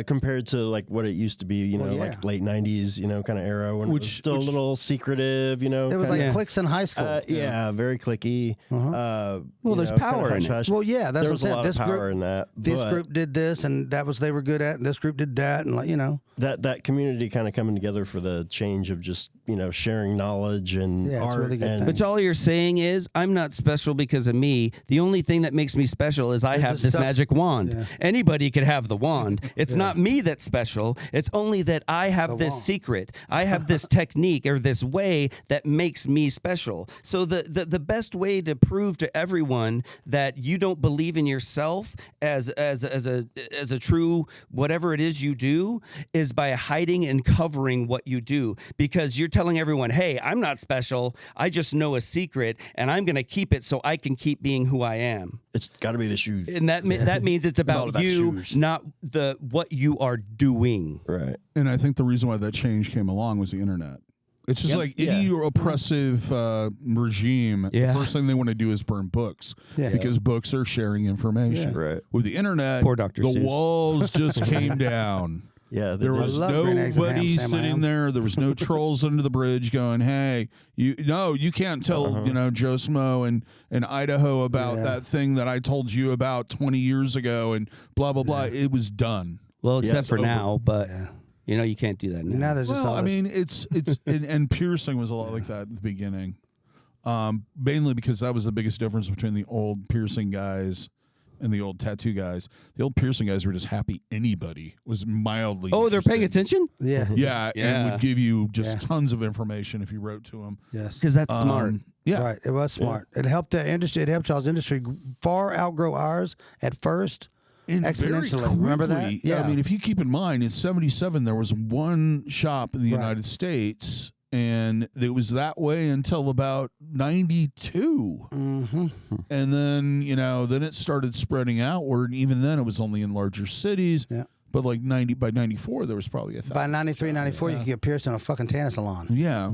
Compared to like what it used to be, like late 90s, kind of era when it was still a little secretive, It was like cliques in high school. Very clicky. Well, there's power in it. Well, that's there what I'm was saying. a lot of power in that. This group did this, and that was they were good at. And this group did that, and that community kind of coming together for the change of just sharing knowledge and art. Really good but all you're saying is I'm not special because of me. The only thing that makes me special is I have this magic wand. Yeah. Anybody could have the wand. It's not me that's special. It's only that I have this secret. I have this technique or this way that makes me special. So the best way to prove to everyone that you don't believe in yourself as a true whatever it is you do is by hiding and covering what you do, because you're telling everyone, hey, I'm not special. I just know a secret and I'm going to keep it so I can keep being who I am. It's got to be the shoes. And that means it's about you, shoes. not what you are doing. Right. And I think the reason why that change came along was the internet. It's just like any oppressive regime, the first thing they want to do is burn books because books are sharing information. Yeah. Right. With the internet, Poor Dr. the Seuss. walls just came down. Yeah, there was nobody sitting there. There was no trolls under the bridge going, "Hey, you can't tell Joe Smo and Idaho about that thing that I told you about 20 years ago and blah blah blah." It was done. Well, except for now, but you can't do that now. Now there's just it's and piercing was a lot like that at the beginning. Mainly because that was the biggest difference between the old piercing guys and the old tattoo guys. The old piercing guys were just happy anybody was mildly Oh, they're paying interested. attention? Yeah. And would give you just tons of information if you wrote to them. Yes. Because that's smart. Yeah. Right. It was smart. It helped the industry. It helped y'all's industry far outgrow ours at first. And Exponentially. very Remember that? quickly, Yeah. I mean, if you keep in mind, in 77, there was one shop in the United States, and it was that way until about 92. Mm-hmm. And then, then it started spreading outward. Even then, it was only in larger cities. Yeah. But like by 94, there was probably 1,000. By 93, 94, you could get pierced in a fucking tanning salon. Yeah.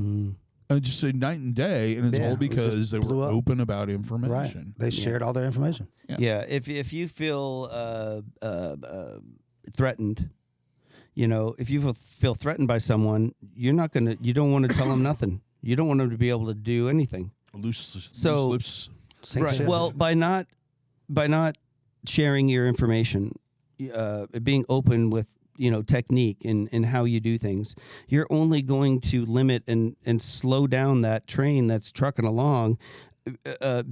I just say night and day, and it's all because they were up. open about information. Right. They shared all their information. Yeah. If you feel threatened, if you feel threatened by someone, you don't want to tell them nothing. You don't want them to be able to do anything. Loose lips. Sink ships. Well, by not sharing your information, being open with technique and how you do things, you're only going to limit and slow down that train that's trucking along,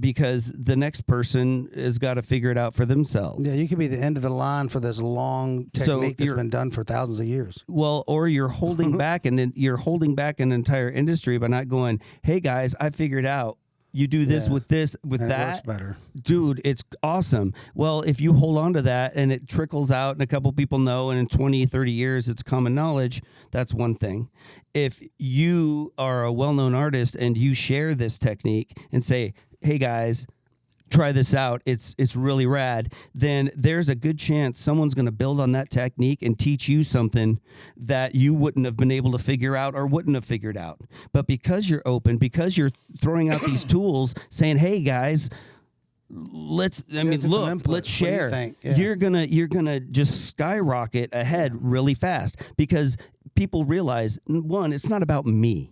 because the next person has got to figure it out for themselves. Yeah, you could be the end of the line for this long technique that's been done for thousands of years. Well, or you're holding back, and then you're holding back an entire industry by not going, "Hey guys, I figured out. You do this with this, with and that. It works better. Dude, it's awesome." Well, if you hold on to that and it trickles out and a couple people know, and in 20, 30 years it's common knowledge, that's one thing. If you are a well-known artist and you share this technique and say, "Hey guys, try this out, it's really rad," then there's a good chance someone's going to build on that technique and teach you something that you wouldn't have been able to figure out or wouldn't have figured out. But because you're open, because you're throwing out these tools saying, "Hey guys, let's share," you're gonna just skyrocket ahead really fast, because people realize, one, it's not about me.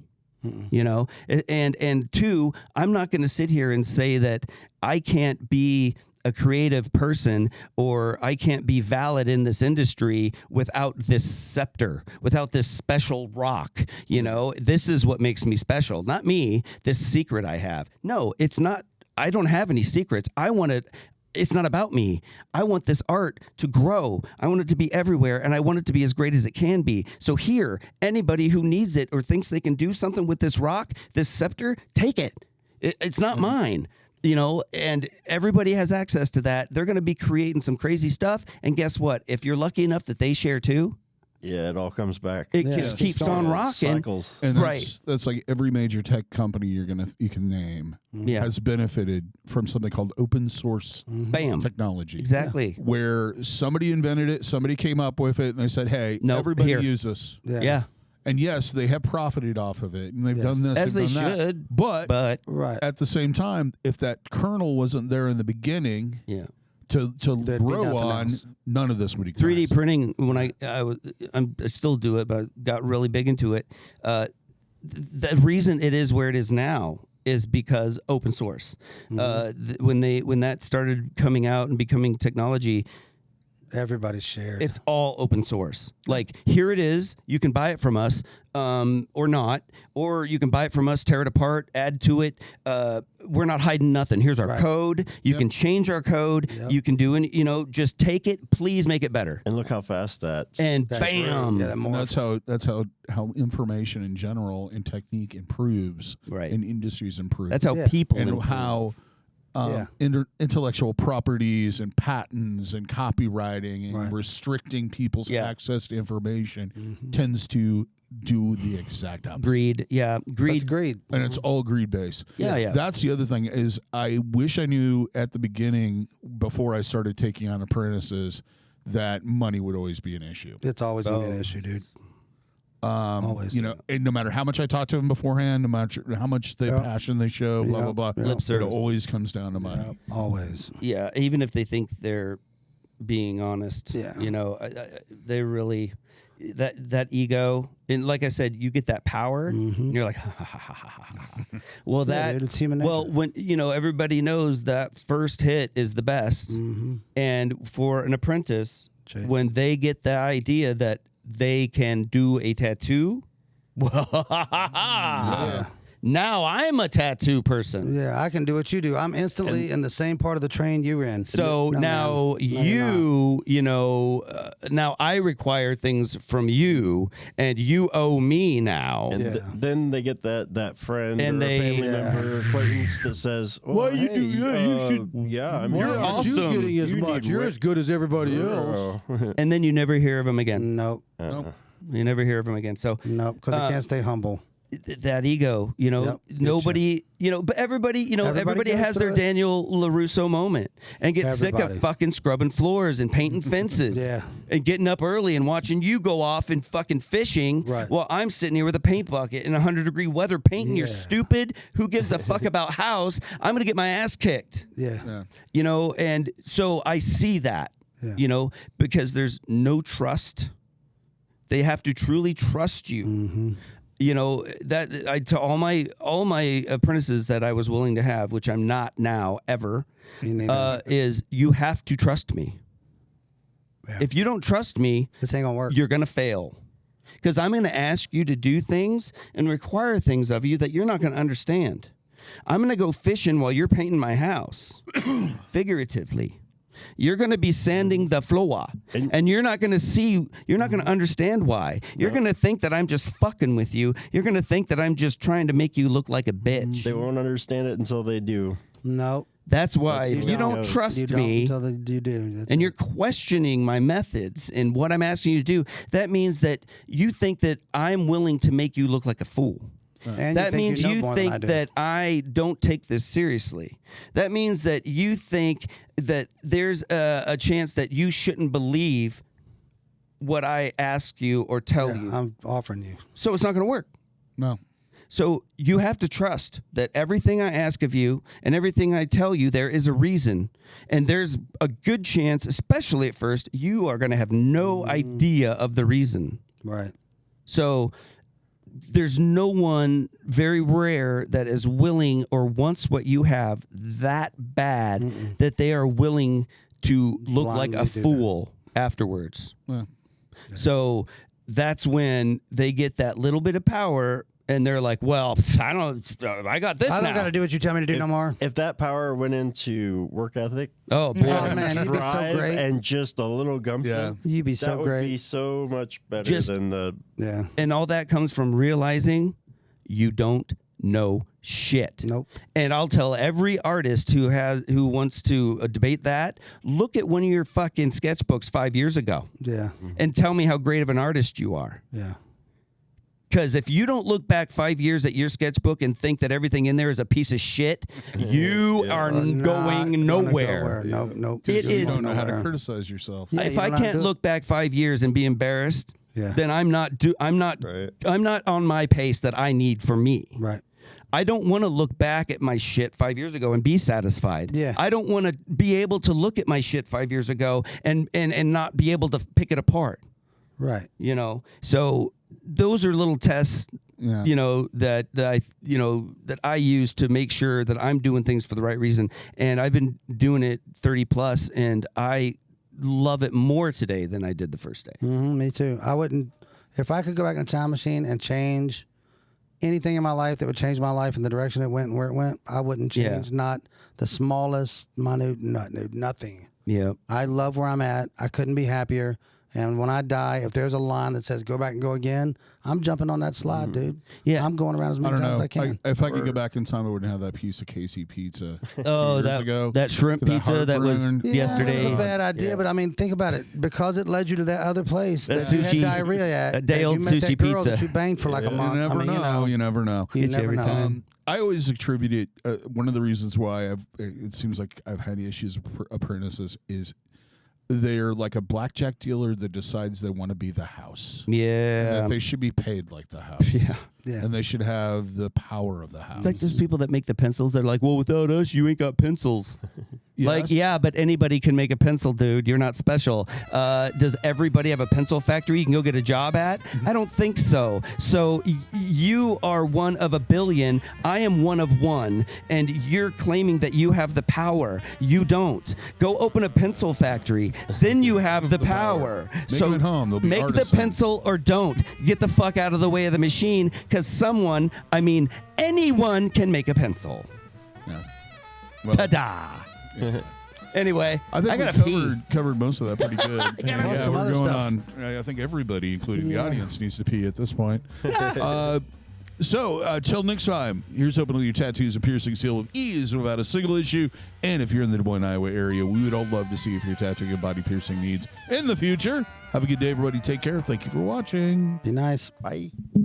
And two, I'm not going to sit here and say that I can't be a creative person or I can't be valid in this industry without this scepter, without this special rock. This is what makes me special, not me, this secret I have. No, it's not. I don't have any secrets. It's not about me. I want this art to grow. I want it to be everywhere, and I want it to be as great as it can be. So here, anybody who needs it or thinks they can do something with this rock, this scepter, take it. It's not mine, and everybody has access to that. They're going to be creating some crazy stuff, and guess what? If you're lucky enough that they share too, yeah, it all comes back. It just keeps on rocking. Cycles. And that's like every major tech company you can name has benefited from something called open source technology. Exactly. Where somebody invented it, somebody came up with it, and they said, "Hey, everybody use this." Yeah. And yes, they have profited off of it, and they've done this, as they've they done that. should. But Right. at the same time, if that kernel wasn't there in the beginning, to grow on, none of this would exist. 3D printing, when I still do it, but got really big into it. The reason it is where it is now is because open source. When that started coming out and becoming technology, everybody's shared. It's all open source. Like, here it is. You can buy it from us, or not, or you can buy it from us, tear it apart, add to it. We're not hiding nothing. Here's our code. You can change our code. You can do just take it. Please make it better. And look how fast that's. And bam. And that's how information in general and technique improves. Right. And industries improve. That's how people and improve. how. Intellectual properties and patents and copywriting and restricting people's access to information tends to do the exact opposite. Greed. Greed. And it's all greed based. Yeah. That's the other thing is I wish I knew at the beginning, before I started taking on apprentices, that money would always be an issue. It's always going to be an issue, dude. Always. And no matter how much I talk to them beforehand, no matter how much passion they show, blah, blah, blah, it always comes down to money. Always. Yeah, even if they think they're being honest, they really, that ego, and like I said, you get that power, and you're like, well, dude, it's human nature. Well, when, everybody knows that first hit is the best, and for an apprentice, when they get the idea that they can do a tattoo, Now I'm a tattoo person. Yeah, I can do what you do. I'm instantly in the same part of the train you were in. So No, now man. No, you're not. now I require things from you, and you owe me now. And then they get that friend And or they- family member acquaintance that says, "Oh, Why you hey, do- yeah, you should- yeah, I'm You're here. awesome. You getting as You much? need You're wit- as good as everybody else. And then you never hear of him again. Nope. You never hear of him again. So Nope. Because I can't stay humble. that ego, Yep. nobody, but everybody, everybody goes has their through it. Daniel LaRusso moment and gets sick Everybody. of fucking scrubbing floors and painting fences. Yeah. And getting up early and watching you go off and fucking fishing Right. while I'm sitting here with a paint bucket in 100-degree weather painting your Yeah. stupid, who gives a fuck about house? I'm going to get my ass kicked. Yeah. And so I see that, because there's no trust. They have to truly trust you. Mm-hmm. That I to all my apprentices that I was willing to have, which I'm not now ever, Me neither. is you have to trust me. Yeah. If you don't trust me, This ain't gonna work. you're gonna fail. Because I'm gonna ask you to do things and require things of you that you're not gonna understand. I'm gonna go fishing while you're painting my house, figuratively. You're going to be sanding the floor, and you're not going to understand why. You're going to think that I'm just fucking with you. You're going to think that I'm just trying to make you look like a bitch. They won't understand it until they do. No. That's why if you don't don't. trust You don't me until you do. That's and it. you're questioning my methods and what I'm asking you to do, that means that you think that I'm willing to make you look like a fool. And That think means know you more than I think do. that I don't take this seriously. That means that you think that there's a chance that you shouldn't believe what I ask you or tell you. I'm offering you. So it's not going to work. No. So you have to trust that everything I ask of you and everything I tell you, there is a reason. And there's a good chance, especially at first, you are going to have no idea of the reason. Right. So there's no one, very rare, that is willing or wants what you have that bad that they are willing to look like a Blindly do fool afterwards. Yeah. So that's when they get that little bit of power and they're like, well, I got this I don't now. got to do what you tell me to do no more. If that power went into work ethic, Oh, boy. Oh, man, you'd be so drive, great. and just a little gumption, Yeah. You'd be that so would great. be so much better Just- than the. Yeah. And all that comes from realizing you don't know shit. Nope. And I'll tell every artist who wants to debate that, look at one of your fucking sketchbooks 5 years ago Yeah. and tell me how great of an artist you are. Yeah. Because if you don't look back 5 years at your sketchbook and think that everything in there is a piece of shit, you are Not going gonna nowhere. Nope. Nope. It You is don't know how to nowhere. criticize yourself. Yeah, If you I don't know how to can't do it. look back 5 years and be embarrassed, Yeah. then I'm not Right. I'm not on my pace that I need for me. Right. I don't want to look back at my shit 5 years ago and be satisfied. Yeah. I don't want to be able to look at my shit 5 years ago and not be able to pick it apart. Right. So those are little tests, Yeah. that I use to make sure that I'm doing things for the right reason. And I've been doing it 30 plus, and I love it more today than I did the first day. Me too. I wouldn't, if I could go back in a time machine and change anything in my life that would change my life in the direction it went and where it went, I wouldn't change not the smallest, minute, nothing. Yeah. I love where I'm at. I couldn't be happier. And when I die, if there's a line that says go back and go again, I'm jumping on that slide, dude. Yeah. I'm going around as I many don't times as know. I can. If I could go back in time, I wouldn't have that piece of Casey pizza. Oh, years ago. that shrimp That pizza that was heartburn. Yeah, yesterday. That's a bad idea, but I mean, think about it. Because it led you to that other place That that you had sushi- diarrhea at, that day and old you met sushi that girl pizza. that you banged for like a month. You never I mean, know. You never know. you Hits you never every know. time. I always attribute it. One of the reasons why it seems like I've had issues with apprentices is they're like a blackjack dealer that decides they want to be the house. And Yeah. that they should be paid like the house. Yeah. Yeah. And they should have the power of the house. It's like those people that make the pencils. They're like, well, without us, you ain't got pencils. Like, yeah, but anybody can make a pencil, dude. You're not special. Does everybody have a pencil factory you can go get a job at? I don't think so. So you are one of a billion. I am one of one. And you're claiming that you have the power. You don't. Go open a pencil factory. Then you have the power. Make So them at home. They'll be make artisans. the pencil or don't. Get the fuck out of the way of the machine, because anyone can make a pencil. Yeah. Well, Ta-da! Anyway, I think gotta we covered most of that pretty good. Plus some we're other going stuff. on. I think everybody, including the audience, needs to pee at this point. So, till next time, here's hoping your tattoos and piercings heal with ease without a single issue. And if you're in the Des Moines, Iowa area, we would all love to see if you're tattooing and body piercing needs in the future. Have a good day, everybody. Take care. Thank you for watching. Be nice. Bye.